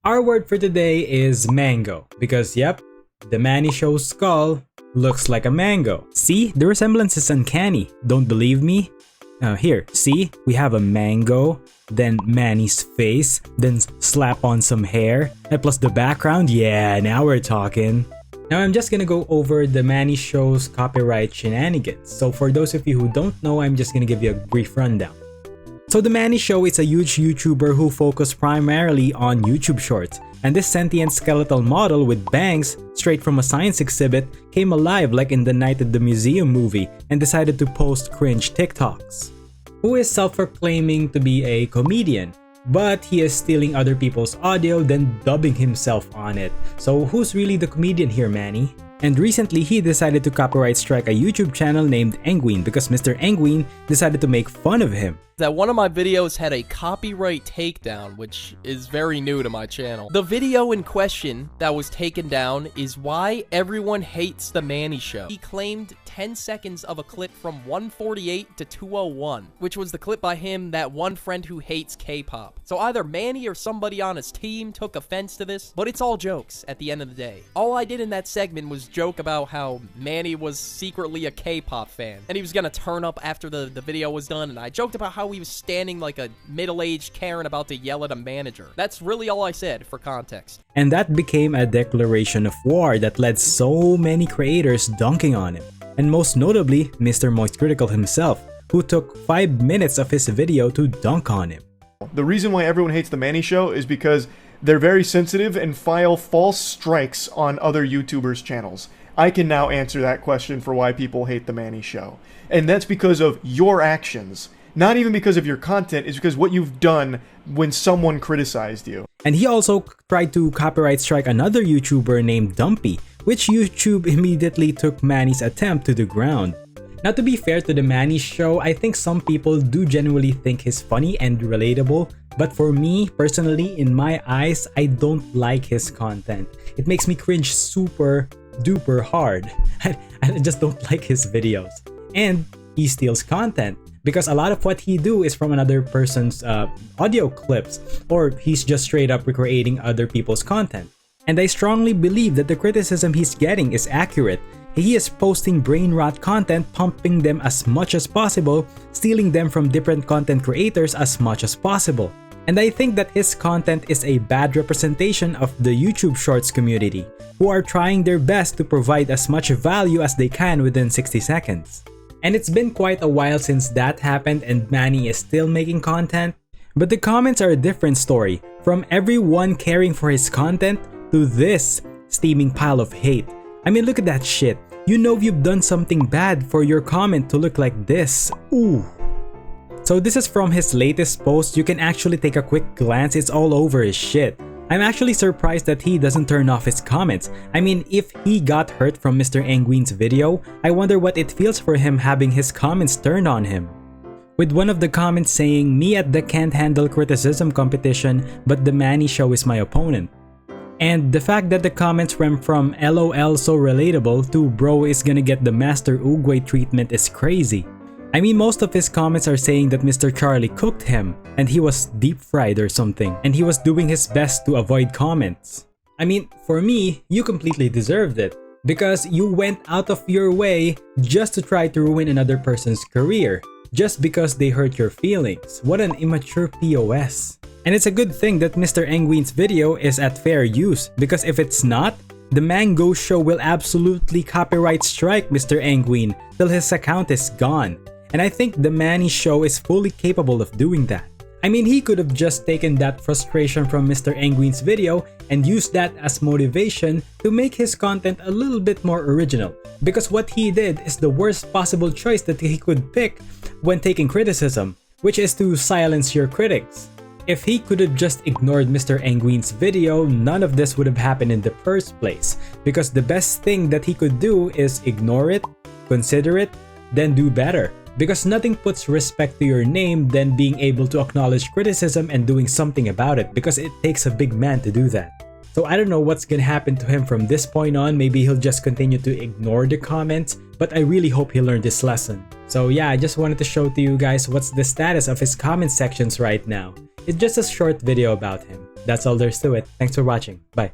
Our word for today is mango because yep, the Manni show's skull looks like a mango. See, the resemblance is uncanny. Don't believe me? Here, see, we have a mango, then Manni's face, then slap on some hair, and plus the background. Yeah, now we're talking. Now I'm just gonna go over the Manni show's copyright shenanigans. So for those of you who don't know, I'm just gonna give you a brief rundown. So the Manni show is a huge YouTuber who focused primarily on YouTube shorts, and this sentient skeletal model with bangs straight from a science exhibit came alive like in the Night at the Museum movie and decided to post cringe TikToks. Who is self-proclaiming to be a comedian, but he is stealing other people's audio then dubbing himself on it. So who's really the comedian here, Manni? And recently he decided to copyright strike a YouTube channel named Engween because Mr. Engween decided to make fun of him. That one of my videos had a copyright takedown, which is very new to my channel. The video in question that was taken down is why everyone hates the Manni show. He claimed 10 seconds of a clip from 148 to 201, which was the clip by him, that one friend who hates K-pop. So either Manni or somebody on his team took offense to this, but it's all jokes at the end of the day. All I did in that segment was joke about how Manni was secretly a K-pop fan, and he was gonna turn up after the video was done, and I joked about how he was standing like a middle-aged Karen about to yell at a manager. That's really all I said for context. And that became a declaration of war that led so many creators dunking on him. And most notably, Mr. Moist Critical himself, who took 5 minutes of his video to dunk on him. The reason why everyone hates the Manni show is because they're very sensitive and file false strikes on other YouTubers' channels. I can now answer that question for why people hate the Manni show. And that's because of your actions. Not even because of your content, it's because what you've done when someone criticized you. And he also tried to copyright strike another YouTuber named Dumpy, which YouTube immediately took Manni's attempt to the ground. Now, to be fair to the Manni show, I think some people do genuinely think he's funny and relatable, but for me, personally, in my eyes, I don't like his content. It makes me cringe super duper hard. I just don't like his videos. And he steals content, because a lot of what he do is from another person's audio clips, or he's just straight up recreating other people's content. And I strongly believe that the criticism he's getting is accurate. He is posting brain rot content, pumping them as much as possible, stealing them from different content creators as much as possible. And I think that his content is a bad representation of the YouTube Shorts community, who are trying their best to provide as much value as they can within 60 seconds. And it's been quite a while since that happened and Manni is still making content. But the comments are a different story, from everyone caring for his content to this steaming pile of hate. I mean, look at that shit. You know you've done something bad for your comment to look like this. Ooh. So this is from his latest post. You can actually take a quick glance, it's all over his shit. I'm actually surprised that he doesn't turn off his comments. I mean, if he got hurt from Mr. Engween's video, I wonder what it feels for him having his comments turned on him. With one of the comments saying, "Me at the can't handle criticism competition, but the Manni show is my opponent." And the fact that the comments went from LOL so relatable to bro is gonna get the Master Oogway treatment is crazy. I mean, most of his comments are saying that Mr. Charlie cooked him and he was deep fried or something, and he was doing his best to avoid comments. I mean, for me, you completely deserved it because you went out of your way just to try to ruin another person's career just because they hurt your feelings. What an immature POS. And it's a good thing that Mr. Engween's video is at fair use, because if it's not, the Mango show will absolutely copyright strike Mr. Engween till his account is gone. And I think the Manni show is fully capable of doing that. I mean, he could have just taken that frustration from Mr. Engween's video and used that as motivation to make his content a little bit more original. Because what he did is the worst possible choice that he could pick when taking criticism, which is to silence your critics. If he could have just ignored Mr. Engween's video, none of this would have happened in the first place. Because the best thing that he could do is ignore it, consider it, then do better. Because nothing puts respect to your name than being able to acknowledge criticism and doing something about it, because it takes a big man to do that. So I don't know what's gonna happen to him from this point on. Maybe he'll just continue to ignore the comments, but I really hope he learned this lesson. So yeah, I just wanted to show to you guys what's the status of his comment sections right now. It's just a short video about him. That's all there's to it. Thanks for watching. Bye.